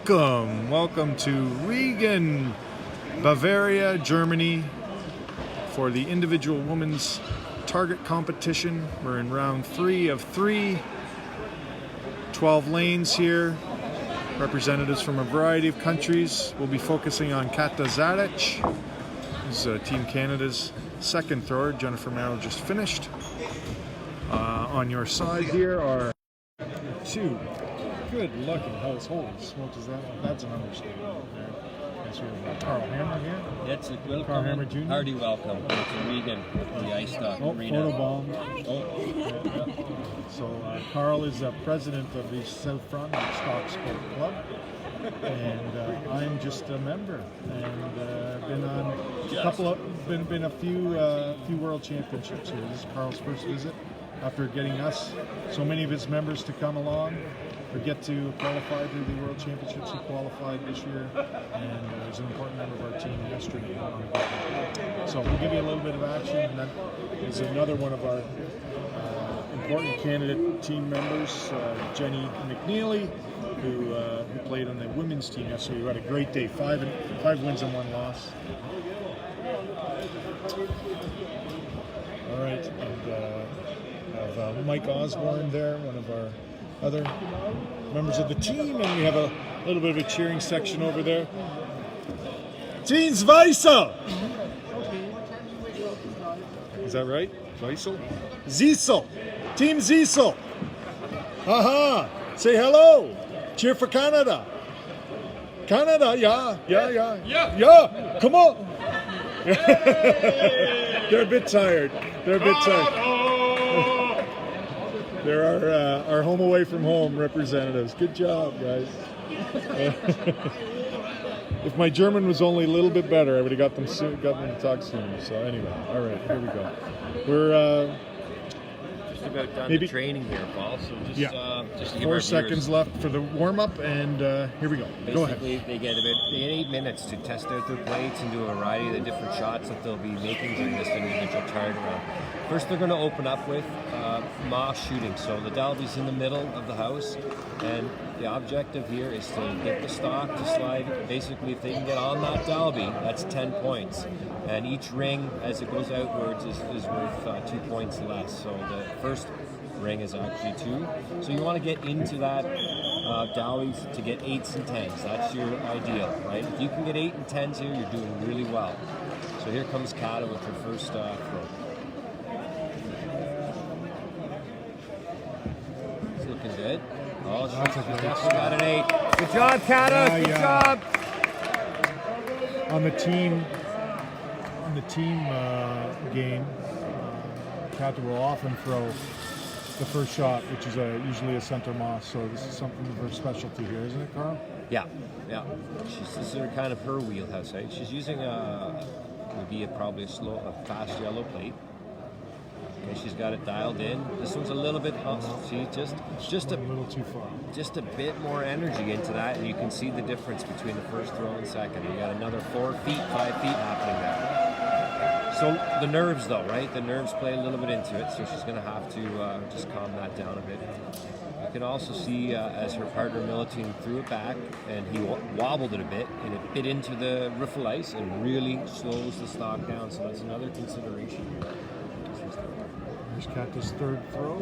Welcome to Regen, Bavaria, Germany for the individual women's target competition. We're in round 3 of 3. 12 lanes here. Representatives from a variety of countries. We'll be focusing on Kata Target. This is Team Canada's second thrower. Jennifer Merrill just finished. On your side here are two good-looking hosts. Holy smokes, that's an understatement. Yes, we have Carl Hammer here. That's a welcome. Carl Hammer Jr. Hearty welcome to Regan, the Ice Stock Arena. Photobomb. Yeah. So Carl is president of the South Front Stock Sport Club, and I'm just a member. And been on a few World Championships here. This is Carl's first visit after getting so many of his members to come along or get to qualify to the World Championships. He qualified this year and was an important member of our team yesterday. So we'll give you a little bit of action, and that is another one of our important candidate team members, Jenny McNeely, who played on the women's team yesterday. We had a great day, 5 wins and 1 loss. All right, and have Mike Osborne there, one of our other members of the team, and we have a little bit of a cheering section over there. Team Zweisel! Is that right? Zweisel? Ziesel! Team Ziesel! Haha! Say hello! Cheer for Canada! Canada, yeah! Come on! They're a bit tired. There are our home away from home representatives. Good job, guys. If my German was only a little bit better, I would have got them to talk sooner. So anyway, all right, here we go. We're just about done the training here, Paul. So just to give 4 our seconds left for the warm up, and here we go. Basically, go ahead. They get 8 minutes to test out their plates and do a variety of the different shots that they'll be making during this individual target round. First, they're going to open up with moss shooting. So the Dalby's in the middle of the house, and the objective here is to get the stock to slide. Basically, if they can get on that Dalby, that's 10 points. And each ring, as it goes outwards, is worth 2 points less. So the first ring is actually 2. So you want to get into that Dalby's to get 8s and 10s. That's your ideal, right? If you can get 8 and 10s here, you're doing really well. So here comes Kata with her first throw. It's looking good. Oh, she's definitely got an 8. Good job, Kata. Good job. On the team game, Kata will often throw the first shot, which is usually a center moss. So this is something of her specialty here, isn't it, Carl? Yeah. This is kind of her wheelhouse, right? She's using probably a fast yellow plate. Okay, she's got it dialed in. This one's a little bit see, just a little too far. Just a bit more energy into that, and you can see the difference between the first throw and second. You got another 4 feet, 5 feet happening there. So the nerves, though, right? The nerves play a little bit into it, so she's going to have to just calm that down a bit. You can also see as her partner Militine threw it back, and he wobbled it a bit, and it bit into the riffle ice and really slows the stock down. So that's another consideration. Here's Kata's third throw.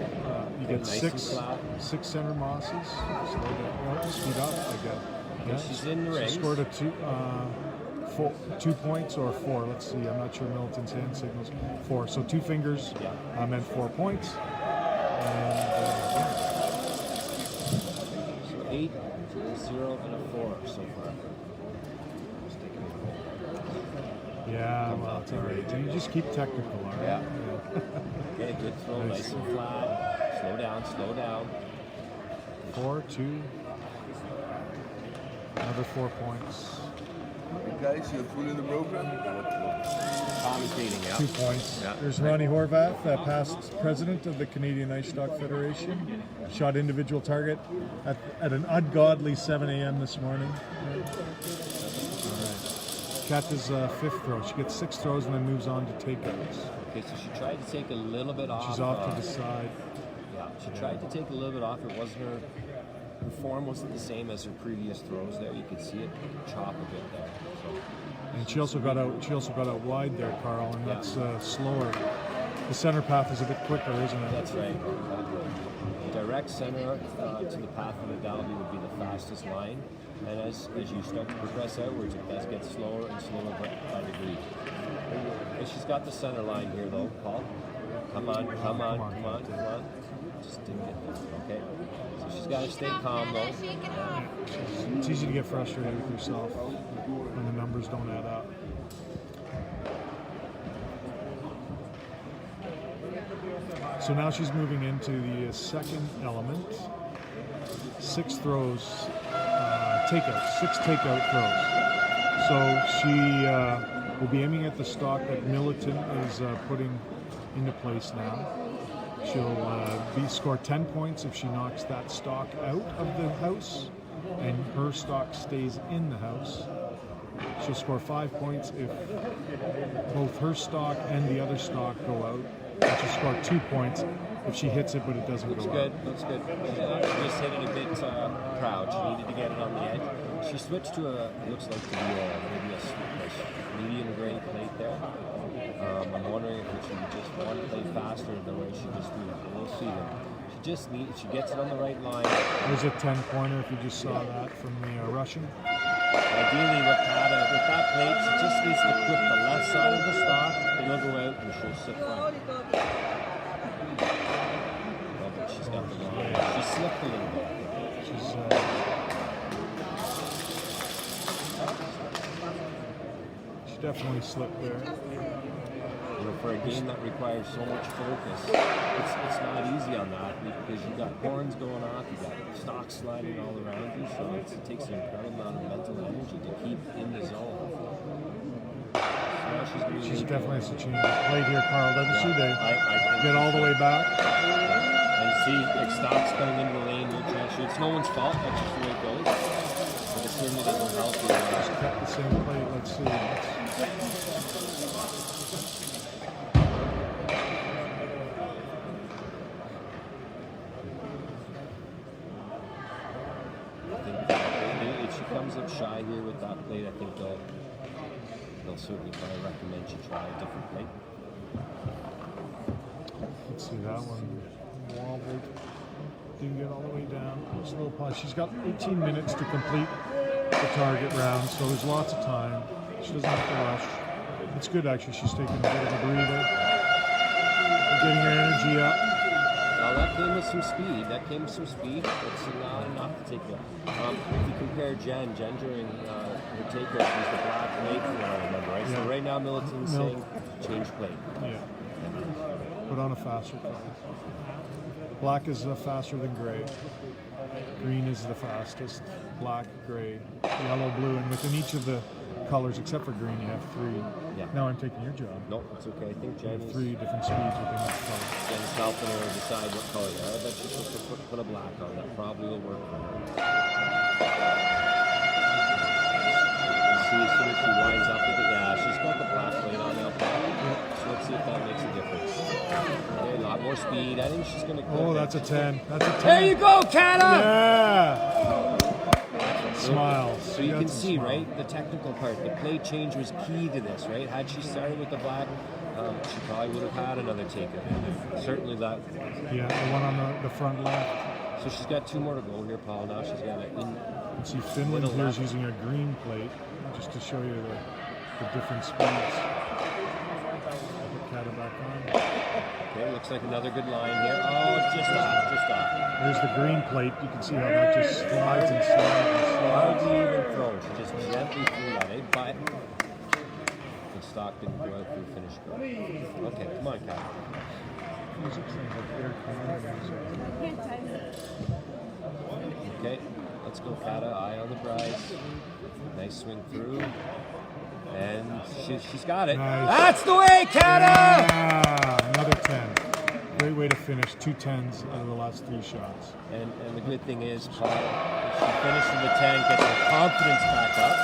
You get nice 6 center mosses. Speed up, I guess. Yeah, she's in the ring. She scored a 2 points or 4. Let's see. I'm not sure Milton's hand signals. 4. So 2 fingers meant 4 points. And, So 8, 0, and a 4 so far. Yeah, well, it's all right. You just keep technical, all right? Yeah. Okay, good throw, nice and flat. Slow down. 4, 2. Another 4 points. Hey guys, you're full in the program? Commentating, 2 points. Yeah. There's Ronnie Horvath, past president of the Canadian Ice Stock Federation. Shot individual target at an ungodly 7 a.m. this morning. All right. Kata's 5th throw. She gets 6 throws and then moves on to takeouts. Okay, so she tried to take a little bit off. She's off to the side. Yeah, she tried to take a little bit off. It wasn't her her form wasn't the same as her previous throws there. You could see it chop a bit there. So, And she also got out wide there, Carl, and that's slower. The center path is a bit quicker, isn't it? that's right. Direct center to the path of the Dalby would be the fastest line. And as you start to progress outwards, it does get slower and slower by degree. And she's got the center line here, though, Paul. Come on. Just didn't get that. Okay. So she's got to stay calm, though. It's easy to get frustrated with yourself when the numbers don't add up. So now she's moving into the second element. 6 throws, takeouts, 6 takeout throws. So she will be aiming at the stock that Militant is putting into place now. She'll score 10 points if she knocks that stock out of the house, and her stock stays in the house. She'll score 5 points if both her stock and the other stock go out. And she'll score 2 points if she hits it but it doesn't go out. Looks good. She just hit it a bit proud. She needed to get it on the edge. She switched to looks like to be maybe a medium grade plate there. I'm wondering if it should be just one plate faster the way she just threw it. We'll see then. She gets it on the right line. There's a 10-pointer if you just saw that from the Russian. Ideally, with that plate, she just needs to clip the left side of the stock. It'll go out and she'll sit fine. Oh, but she's got the line. She slipped a little bit. She definitely slipped there. You know, for a game that requires so much focus, it's not easy on that because you've got horns going off, you've got stocks sliding all around you, so it takes an incredible amount of mental energy to keep in the zone. So she's definitely has to change the plate here, Carl, doesn't she? They I get all the way back. And see, like stocks coming into the lane, no chance. It's no one's fault, that's just the way it goes. But it certainly doesn't help you. Just kept the same plate, let's see. If she comes up shy here with that plate, I think they'll certainly probably recommend she try a different plate. Let's see, that one wobbled. Didn't get all the way down. Just a little pause. She's got 18 minutes to complete the target round, so there's lots of time. She doesn't have to rush. It's good, actually. She's taking a bit of a breather. Getting her energy up. Well, that came with some speed. It's not enough to take it. If you compare Jen during her takeout was the black plate, I remember, right? Yeah. So right now, Militan's saying change plate. Yeah. Put on a faster color. Black is faster than gray. Green is the fastest. Black, gray, yellow, blue, and within each of the colors, except for green, you have 3. Yeah. Now I'm taking your job. No, it's okay. I think Jen has 3 different speeds within each color. Jen's helping her decide what color. I bet she'll put a black on. That probably will work for her. See, as soon as she winds up with it, she's got the black plate on now. So let's see if that makes a difference. Okay, a lot more speed. I think she's going to. Oh, that's a 10. That's a 10. There you go, Kata! Yeah. Smile. So you can see, right, the technical part. The plate change was key to this, right? Had she started with the black, she probably would have had another takeout. Certainly that. Yeah, the one on the front left. So she's got 2 more to go here, Paul. Now she's got it in. See, Finland here is using a green plate just to show you the different speeds. Put Kata back on. Okay, looks like another good line here. Oh, it's just off. There's the green plate. You can see how that just slides and slides and slides. Hardly even thrown. She just gently threw that, but the stock didn't go out through finish go. Okay, come on, Kata. Okay, let's go, Kata. Eye on the prize. Nice swing through. And she's got it. Nice. That's the way, Kata! Yeah, another 10. Great way to finish. 2 10s out of the last 3 shots. And the good thing is, Paul, if she finishes the 10, gets her confidence back up.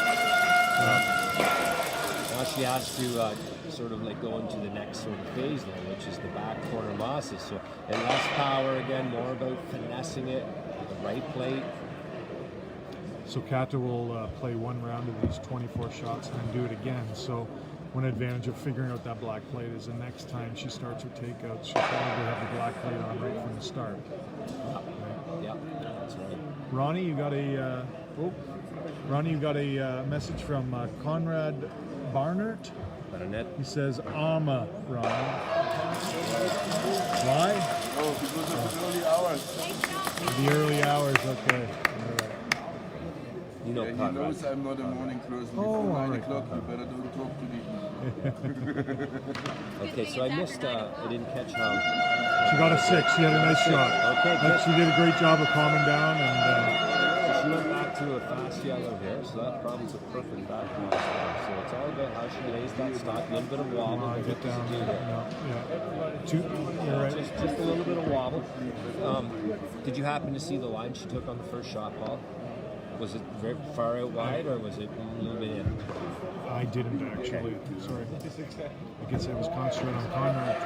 Now she has to sort of like go into the next sort of phase now, which is the back corner mosses. So, and less power again, more about finessing it with the right plate. So Kata will play one round of these 24 shots and then do it again. So one advantage of figuring out that black plate is the next time she starts her takeouts, she'll probably have the black plate on right from the start. Yeah, that's right. Ronnie, you got a message from Conrad Barnert. He says, "Ama, Ronnie." Why? Oh, because of the early hours. The early hours, okay. All right. You know, Yeah, he Conrad. knows I'm not a morning person. Oh, Before 9 all right, o'clock, you Conrad. better don't talk to me. Okay, so I missed. I didn't catch how. She got a 6. She had a nice shot. Okay, good. She did a great job of calming down, and So she went back to a fast yellow here, so that probably's a perfect background stock. So it's all about how she lays that stock, a little bit of wobble. But get what does down. it do there? No, yeah. You're right. Just a little bit of wobble. Did you happen to see the line she took on the first shot, Paul? Was it very far out wide, or was it a little bit in? I didn't actually. Sorry. I guess I was concentrating on Conrad.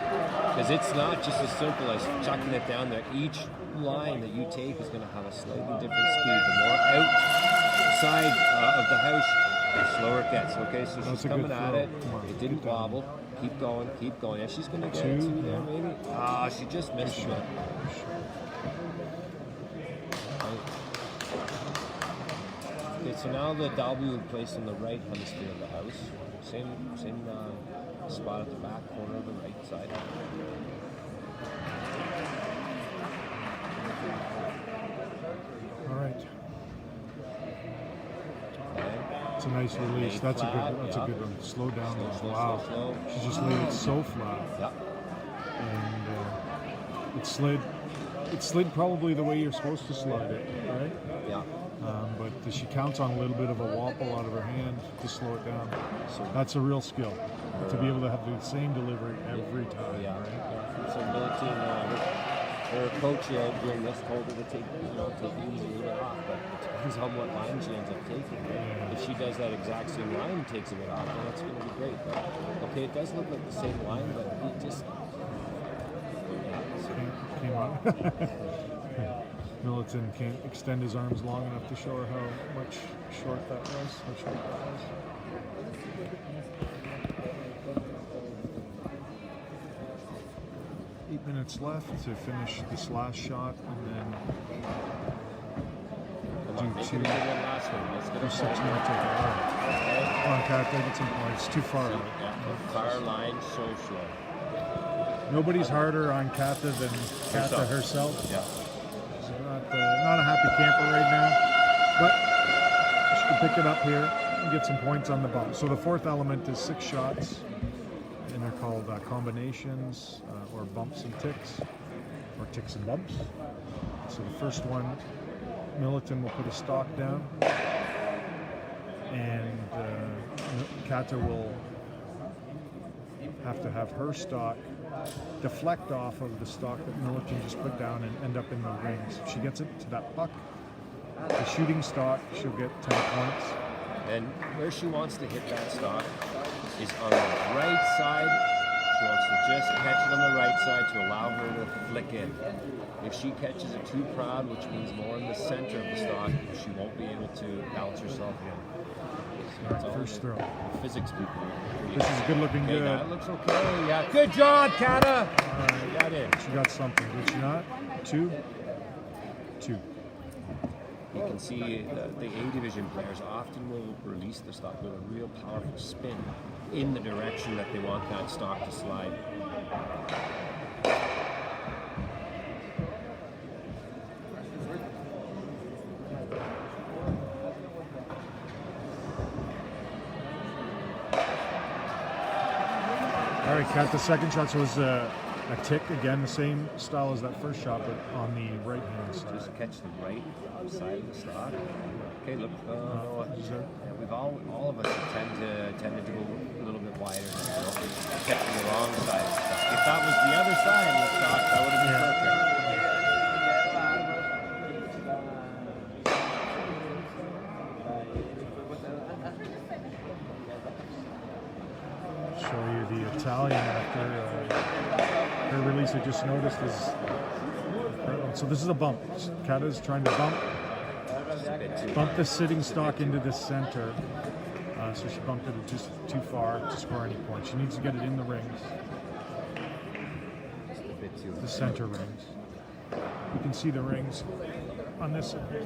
Because it's not just as simple as chucking it down there. Each line that you take is going to have a slightly different speed. The more outside of the house, the slower it gets. Okay, so That's she's a good coming at throw. it. Come on, It didn't get down. wobble. Keep going, keep going. And she's going to get Two, two there, yeah. maybe. She just missed it. Okay, so now the W will be placed in the right hemisphere of the house. Same spot at the back corner of the right side. All right. Okay. It's a nice release. Laid That's flat, a yeah. good one. Slow down. Slow, slow, Wow. slow, slow. She just laid it so flat. Yeah. And it slid probably the way you're supposed to slide it, right? Yeah. But she counts on a little bit of a wobble out of her hand to slow it down. So That's a real skill, to be able to have the same delivery every time. yeah. Right? So Milton, her coach doing this told her to take it easy, leave it off. But it depends on what line she ends up taking. Right? If she does that exact same line and takes a bit off, then that's going to be great. But okay, it does look like the same line, but it just Came on. Militon can't extend his arms long enough to show her how much short that was. How short that was. 8 minutes left to finish this last shot, and then make do it a good one last one. Let's get a 6 minute takeout. All right. Come on, Kat, get some points. Too far out. Far line so slow. Nobody's harder on Kata than Kata herself. Yeah. She's not a happy camper right now, but she can pick it up here and get some points on the bump. So the fourth element is 6 shots, and they're called combinations or bumps and ticks, or ticks and bumps. So the first one, Militon will put a stock down, and Kata will have to have her stock deflect off of the stock that Militon just put down and end up in the rings. If she gets it to that puck, the shooting stock, she'll get 10 points. And where she wants to hit that stock is on the right side. She wants to just catch it on the right side to allow her to flick in. If she catches it too proud, which means more in the center of the stock, she won't be able to balance herself in. So it's all First throw. physics people. This is good looking Okay, good. that looks okay. Yeah, good job, Kata. Alright, Got it. she got something, did she not? 2? 2. You can see the A division players often will release the stock with a real powerful spin in the direction that they want that stock to slide. All right, Kat, the second shot was a tick, again, the same style as that first shot, but on the right-hand side. Just catch the right side of the stock. Okay, look. Is there- Yeah, we've all of us tend to go a little bit wider. Catching the wrong side of the stock. If that was the other side of the stock, that would have been perfect. Show you the Italian after her release. I just noticed is so this is a bump. Kata's trying to bump. Just a bit bumped the sitting stock into the center. So she bumped it just too far to score any points. She needs to get it in the rings, Just a bit too the center rings. You can see the rings on this side.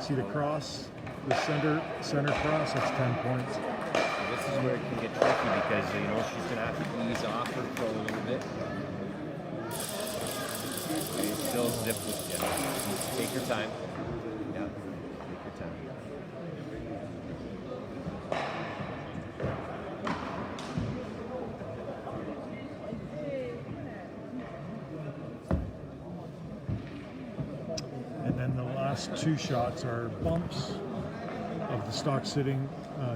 See the cross, the center cross. That's 10 points. This is where it can get tricky because she's gonna have to ease off her throw a little bit. It's still zip with Take your time. Yeah, take your time. And then the last two shots are bumps of the stock sitting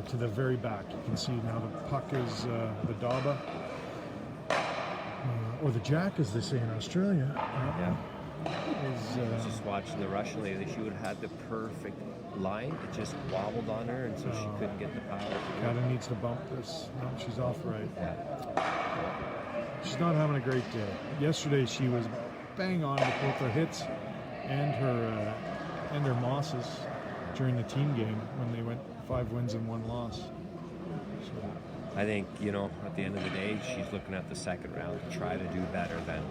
to the very back. You can see now the puck is the daba, or the jack as they say in Australia. Yeah. I was just watching the Russian lady. She would have had the perfect line. It just wobbled on her, and so she couldn't get the power. Kata needs to bump this. No, she's off right. Yeah. She's not having a great day. Yesterday she was bang on with both her hits and her mosses during the team game when they went 5 wins and 1 loss. So, I think, at the end of the day, she's looking at the second round to try to do better than,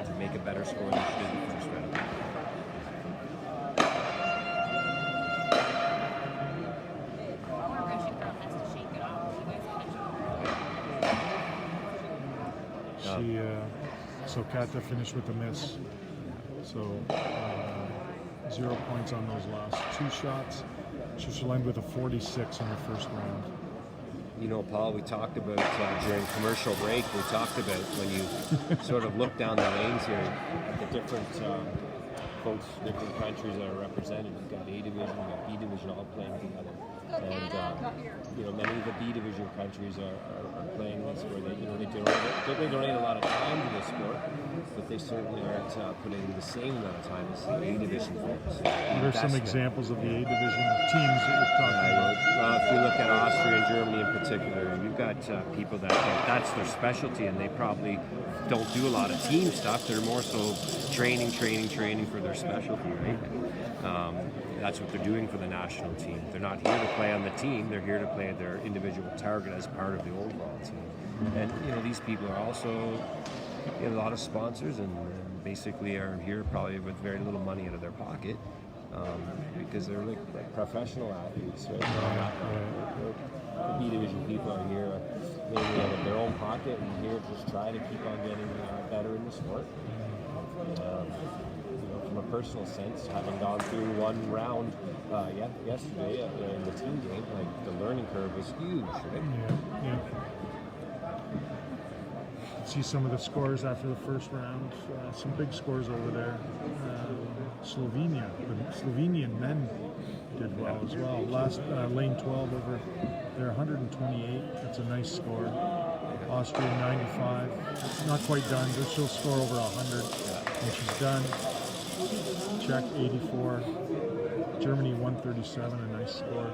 to make a better score than she did in the first round. So Kata finished with a miss. So 0 points on those last 2 shots. She'll end with a 46 in her first round. Paul, we talked about during commercial break, we talked about when you sort of look down the lanes here at the different folks, different countries that are represented. You've got A division, you've got B division all playing together. And, many of the B division countries are playing this where they donate a lot of time to the sport, but they certainly aren't putting the same amount of time as the A division folks. What are some examples of the A division teams that you're talking about? Well, if you look at Austria and Germany in particular, you've got people that that's their specialty, and they probably don't do a lot of team stuff. They're more so training for their specialty, right? That's what they're doing for the national team. They're not here to play on the team. They're here to play their individual target as part of the overall team. And these people are also a lot of sponsors and basically are here probably with very little money out of their pocket because they're like professional athletes. Right? The B division people are here maybe out of their own pocket and here just try to keep on getting better in the sport. From a personal sense, having gone through one round yesterday in the team game, the learning curve was huge, right? Yeah. See some of the scores after the first round. Some big scores over there. Slovenia, the Slovenian men did well as well. Last lane 12 over there, 128. That's a nice score. Austria 95. Not quite done, but she'll score over 100 when she's done. Czech 84, Germany 137, a nice score.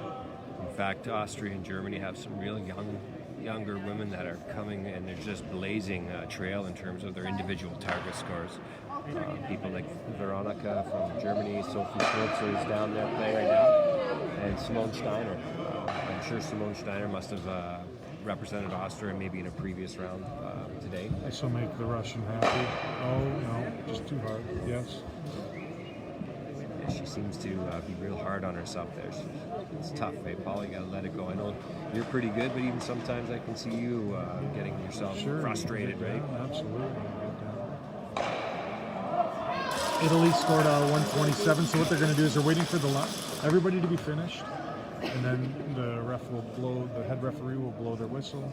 In fact, Austria and Germany have some real younger women that are coming and they're just blazing a trail in terms of their individual target scores. People like Veronica from Germany, Sophie Schultz is down there playing right now, and Simone Steiner. I'm sure Simone Steiner must have represented Austria maybe in a previous round today. This will make the Russian happy. Oh, no, just too hard. Yes. She seems to be real hard on herself there. It's tough, eh, Paul? You got to let it go. I know you're pretty good, but even sometimes I can see you getting yourself frustrated, right? Absolutely. Italy scored 127. So what they're going to do is they're waiting for everybody to be finished, and then the head referee will blow their whistle.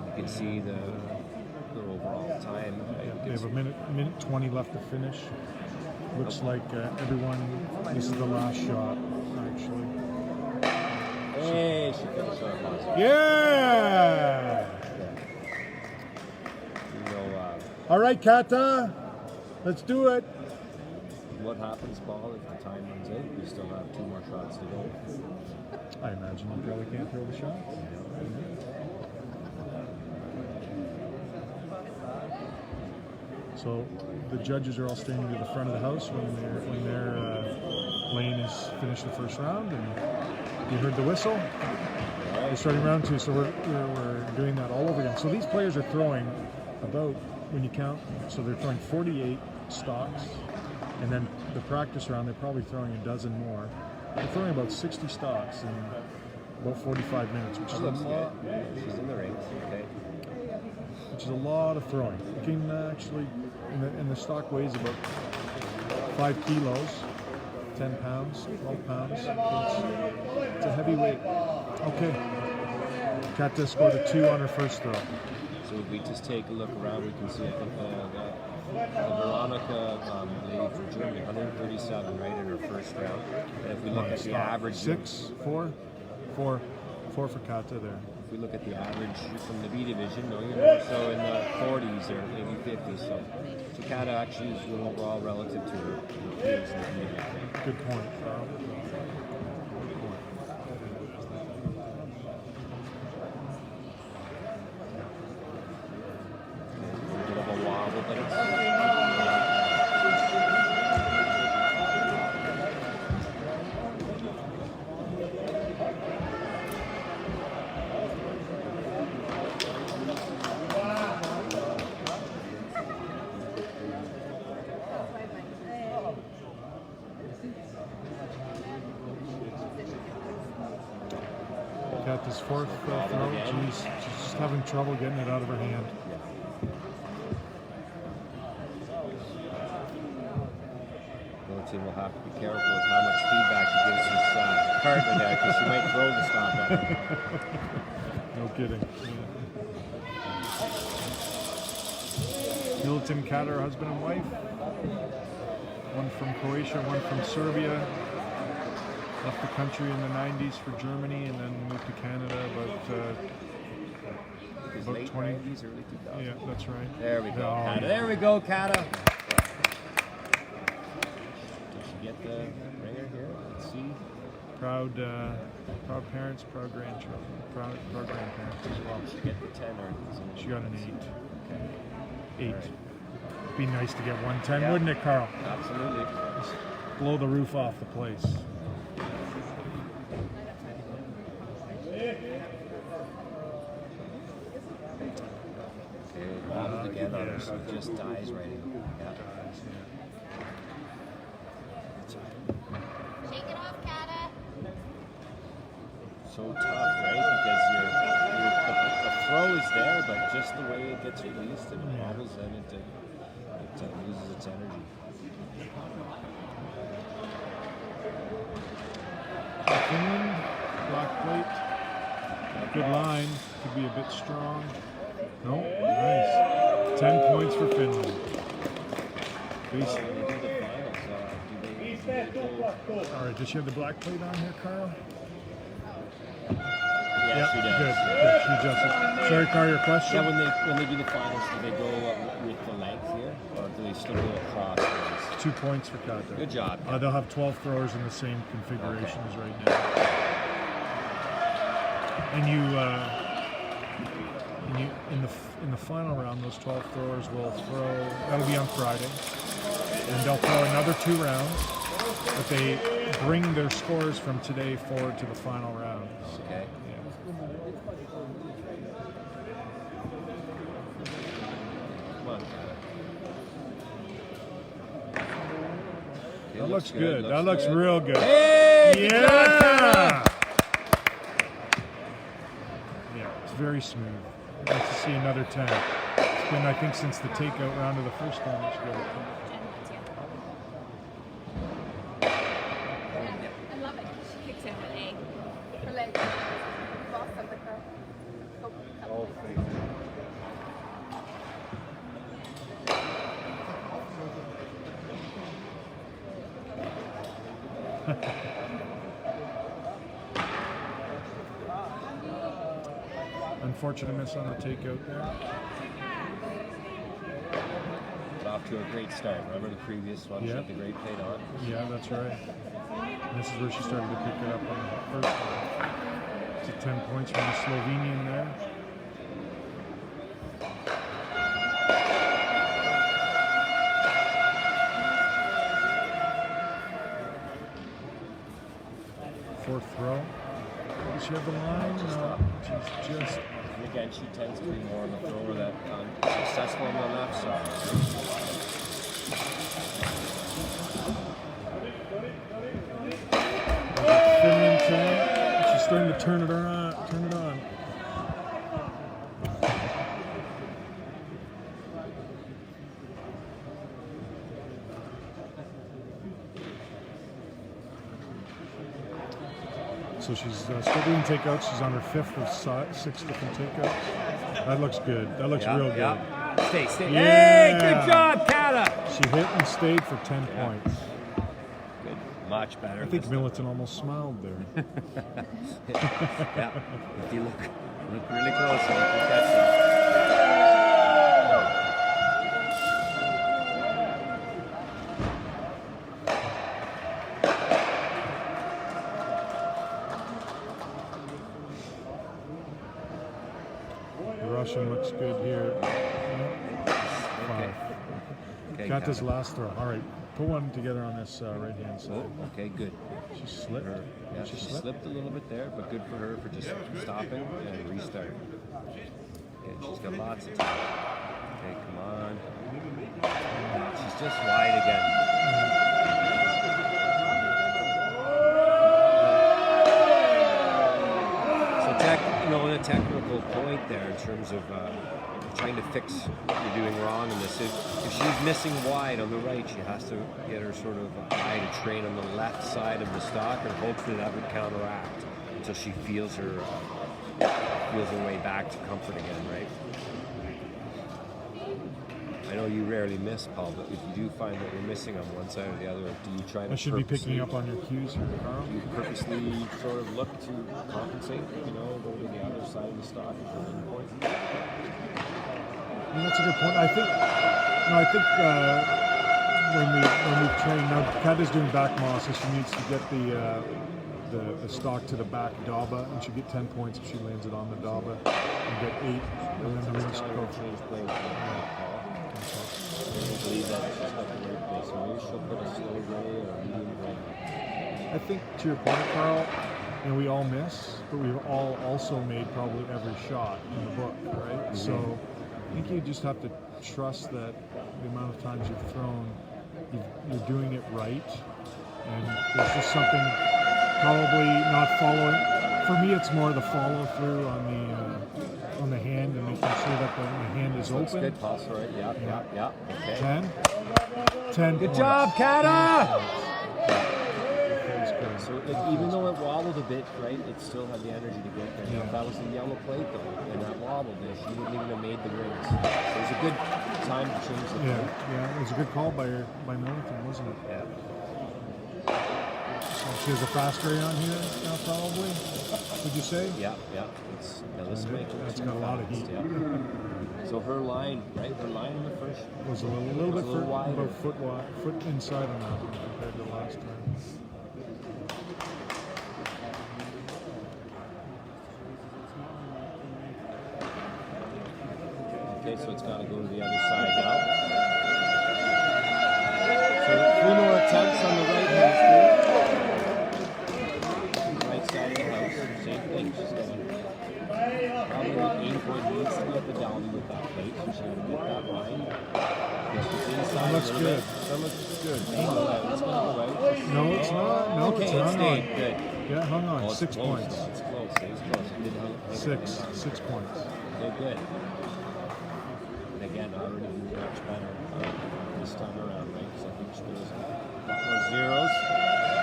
You can see the overall time. They have a minute 20 left to finish. Looks like everyone, this is the last shot, actually. Hey, she finished on a positive. Yeah! All right, Kata, let's do it. What happens, Paul, if the time runs out? You still have 2 more shots to go. I imagine you probably can't throw the shot. So the judges are all standing to the front of the house when their lane is finished the first round, and you heard the whistle. We're starting round 2, so we're doing that all over again. So these players are throwing about, when you count, so they're throwing 48 stocks, and then the practice round they're probably throwing a dozen more. They're throwing about 60 stocks in about 45 minutes, which is a lot. She's in the rings. Okay. Which is a lot of throwing. You can actually, and the stock weighs about 5 kilos, 10 pounds, 12 pounds. It's a heavy weight. Okay. Kata scored a 2 on her first throw. So if we just take a look around, we can see, I think, the Veronica lady from Germany, 137, right, in her first round. And if we look at the average... 6, 4 for Kata there. If we look at the average from the B division, you're more so in the 40s or maybe 50s. So Kata actually is overall relative to her peers in the B division. Good point, Carl. Kata's fourth throw. She's just having trouble getting it out of her hand. The team will have to be careful with how much feedback he gives his partner there, because she might throw the stop at him. No kidding. Milutin Kata, her husband and wife. One from Croatia, one from Serbia. Left the country in the 90s for Germany, and then moved to Canada about 20. 90s, early 2000s. Yeah, that's right. There we go, Oh, Kata. yeah. There we go, Kata. Did she get the ringer here? Let's see. Proud parents, proud grandchildren, proud grandparents as well. Did she get the 10 or? She got an 8. 8. Right. Be nice to get 110, Yeah. wouldn't it, Carl? Absolutely. Just blow the roof off the place. Okay, wobbled again on her, so it just dies right in. Yeah. Shake it off, Kata. So tough, right? Because the throw is there, but just the way it gets released and it wobbles, then it loses its energy. Finland, black plate. Good line. Could be a bit strong. No, nice. 10 points for Finland. Basically. All right, does she have the black plate on here, Carl? Yeah, she does. Good. She does it. Sorry, Carl, your question? Yeah, when they do the finals, do they go with the length here, or do they still go across? 2 points for Kata. Good job. They'll have 12 throwers in the same configurations right now. And in the final round, those 12 throwers will throw. That'll be on Friday, and they'll throw another 2 rounds. But they bring their scores from today forward to the final round. Okay. Come on, That looks good. That looks real good. Hey! Good job, Yeah! Yeah, it's very smooth. Nice to see another 10. It's been, I think, since the takeout round of the first time. It's good. I love it. She kicks in her leg. Her leg. Boss of the car. Oh, Unfortunate miss on the takeout there. it's off to a great start. Remember the previous one? She Yeah. had the great plate on. Yeah, that's right. And this is where she started to pick it up on the first one. It's 10 points from the Slovenian there. fourth throw. Does she have the line? No, she's just. And again, she tends to be more of a thrower that successful on the left side. Finland 10. She's starting to turn it on. Turn it on. So she's still doing takeouts. She's on her 5th of 6 different takeouts. That looks good. That looks real good. Yeah. Stay. Yeah. Hey, good job, Kata. She hit and stayed for 10 points. Good. Much better. I think Militant almost smiled there. Yeah. If you look really close, you can catch that. The Russian looks good here. Okay. Okay, Kata's Kata. last throw. All right, put one together on this right-hand side. Oh, okay, good. She slipped. Yeah, she slipped a little bit there, but good for her for just stopping and restart. Okay, she's got lots of time. Okay, come on. She's just wide again. So, in a technical point there in terms of trying to fix what you're doing wrong in this. If she's missing wide on the right, she has to get her sort of eye to train on the left side of the stock, and hopefully that would counteract until she feels her way back to comfort again, right? I know you rarely miss, Paul, but if you do find that you're missing on one side or the other, do you try to I should be picking up on your cues here, Carl. do you purposely sort of look to compensate, go to the other side of the stock at the point? That's a good point. I think when we train now, Kata's doing back moss, so she needs to get the stock to the back daba, and she'll get 10 points if she lands it on the daba, and get 8, and then the rest go for it. I believe that she's got the right place. So maybe she'll put a slow gray or a medium gray. I think to your point, Carl, we all miss, but we've all also made probably every shot in the book, right? Mm-hmm. So I think you just have to trust that the amount of times you've thrown, you're doing it right, and there's just something probably not following. For me, it's more the follow through on the hand and making sure that the hand is That's open. good, Paul. Right? Yeah. Okay. 10 Good points. job, Kata! That's good. So even though it wobbled a bit, right, it still had the energy to get there. Yeah. If that was the yellow plate, though, and that wobbled, she wouldn't even have made the rings. So it was a good time to change the plate. Yeah, it was a good call by Milliken, wasn't it? Yeah. So she has a fast ray on here now, probably. Would you say? Yeah. Let's make it That's too got a lot of fast, heat. Yeah. So her line, right? Her line in the first Was a little bit wider. about foot inside on that one compared to last time. Okay, so it's got to go to the other side now. So 3 more attempts on the right hand screen. Right side of the house, same thing. She's going probably the aim point needs to get the Dalby with that plate. So she's going to get that line. That looks good. That looks good. It's going to go right. No, it's not. No, Okay, it's it not. stayed. Good. Yeah, hung on. Oh, it's 6 close, points. though. It's close. It's close. It didn't hang it. 6 points. Okay, good. And again, I already do much better this time around, right? Because I think she goes a lot more zeros.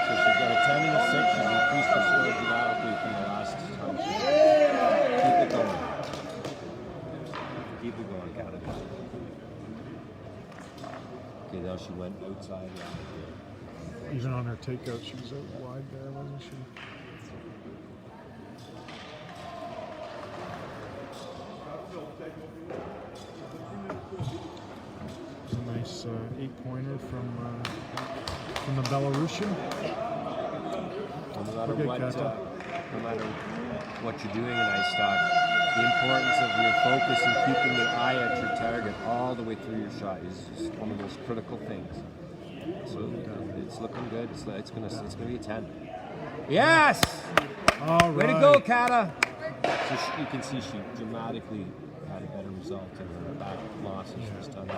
So she's got a 10 and a 6. She's increased her score dramatically from the last time. Keep it going. Keep it going, Kata. Okay, now she went outside. Even on her takeout, she was out wide there, wasn't she? A nice 8-pointer from the Belarusian. No matter Okay, what, Kata. no matter what you're doing in ice stock, the importance of your focus and keeping the eye at your target all the way through your shot is just one of those critical things. So it's looking good. It's gonna be a 10. Yes! All right. Way to go, Kata! So you can see she dramatically had a better result in her back losses this time.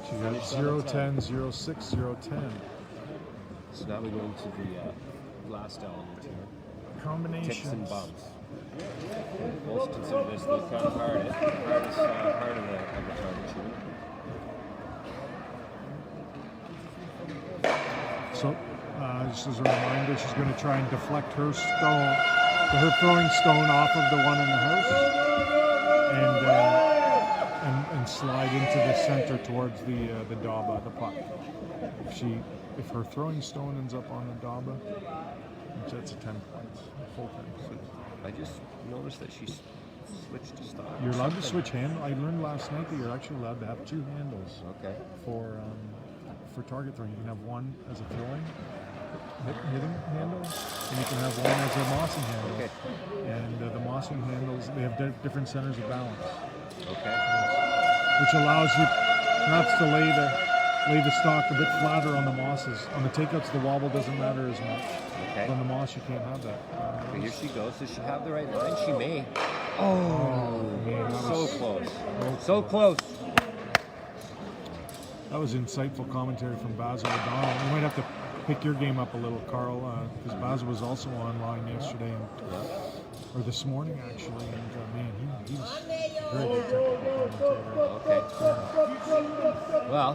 She got 0-10, 0-6, 0-10. So now we go into the last element here. Combinations. Tips and bumps. Most consider this the kind of hardest part of the target shooting. So, just as a reminder, she's going to try and deflect her throwing stone off of the one in the house, and slide into the center towards the daba, the puck. If her throwing stone ends up on the daba, that's a 10 points, full 10 points. I just noticed that she switched to stock. You're allowed to switch handle. I learned last night that you're actually allowed to have 2 handles. Okay. For target throwing. You can have one as a throwing hitting handle, and you can have one as a mossing handle. Okay. And the mossing handles, they have different centers of balance. Okay. Which allows you perhaps to lay the stock a bit flatter on the mosses. On the takeouts, the wobble doesn't matter as much. Okay. But on the moss, you can't have that. Okay, here she goes. Does she have the right line? She may. Man, So close. So close. that was insightful commentary from Basil O'Donnell. You might have to pick your game up a little, Carl, because Basil was also online yesterday or this morning actually, and man, he's very good technical commentator. Okay. Well,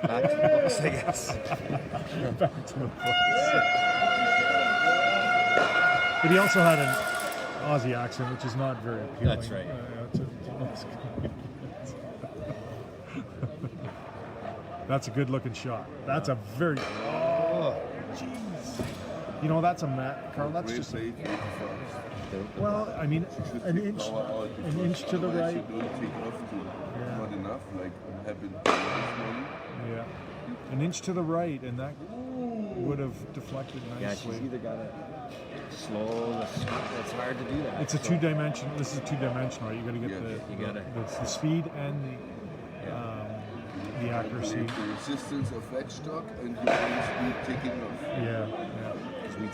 back to the books, I guess. Back to the books. But he also had an Aussie accent, which is not very appealing. That's right. That's a good-looking shot. That's a very. Oh, jeez. You know, that's a mat, Carl. That's Great just. play, great fast. Well, I mean, an inch to the right. You don't take off to not enough, like happened this morning. Yeah, an inch to the right, and that would have deflected nicely. Yeah, she's either got to slow. It's hard to do that. It's a two-dimensional. This is a two-dimensional, right? You got to get the speed and the accuracy. The resistance of that stock and you can speed taking off. Yeah. We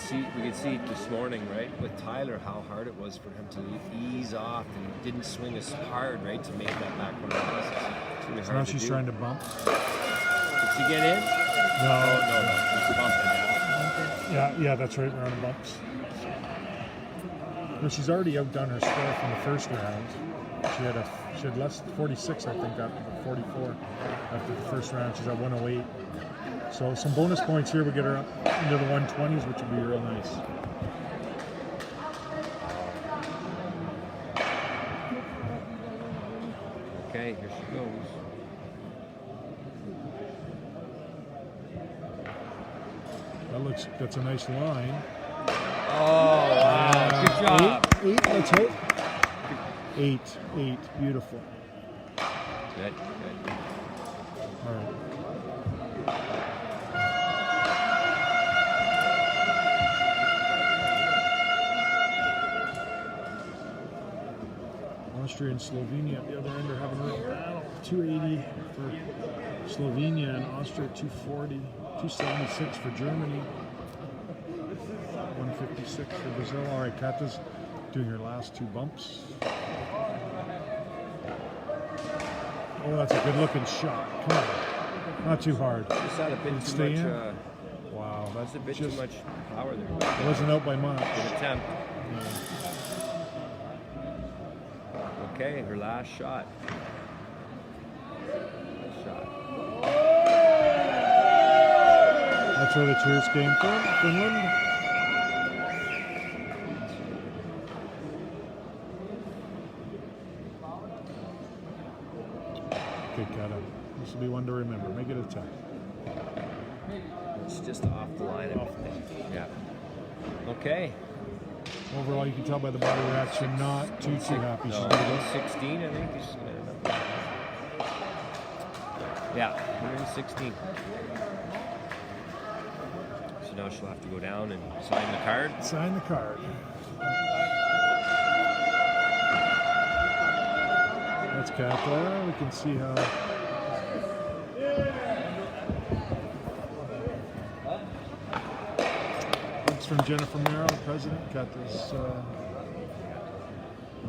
could see this morning, right, with Tyler, how hard it was for him to ease off and didn't swing as hard, right, to make that backward pass. It's really hard Now to she's do. trying to bump. Did she get in? No. She's bumping. Yeah, that's right. We're on the bumps. Well, she's already outdone her score from the first round. She had less 46, I think, after the 44 after the first round. She's at 108. So some bonus points here would get her up into the 120s, which would be real nice. Okay, here she goes. That's a nice line. Oh, wow. Good job. 8, let's hope. 8, beautiful. Good. All right. Austria and Slovenia at the other end are having a real battle. 280 for Slovenia and Austria 240, 276 for Germany, 156 for Brazil. All right, Kata's doing her last 2 bumps. Oh, that's a good-looking shot. Come on, not too hard. Just had a bit too Stay much. in. Wow, That's a bit too much power there. It wasn't out by much. Good attempt. Yeah. Okay, her last shot. That's where the cheers came from, Finland. Okay, Kata. This will be one to remember. Make it a 10. It's just off the line. Yeah. Okay. Overall, you can tell by the body reaction, not too happy. She's No, gonna go 16, I think. She's gonna end up. Yeah, 116. So now she'll have to go down and sign the card. sign the card. That's Kata. We can see how. text from Jennifer Merrill, the president. Kata's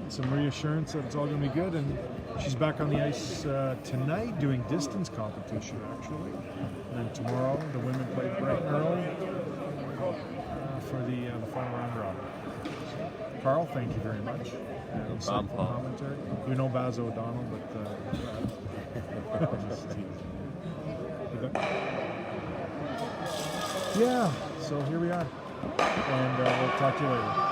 some reassurance that it's all going to be good, and she's back on the ice tonight doing distance competition, actually. And then tomorrow, the women play bright and early for the final round robin. Carl, thank you very much. Insightful commentary. You know Baz O'Donnell, but just teasing. Yeah, so here we are, and we'll talk to you later.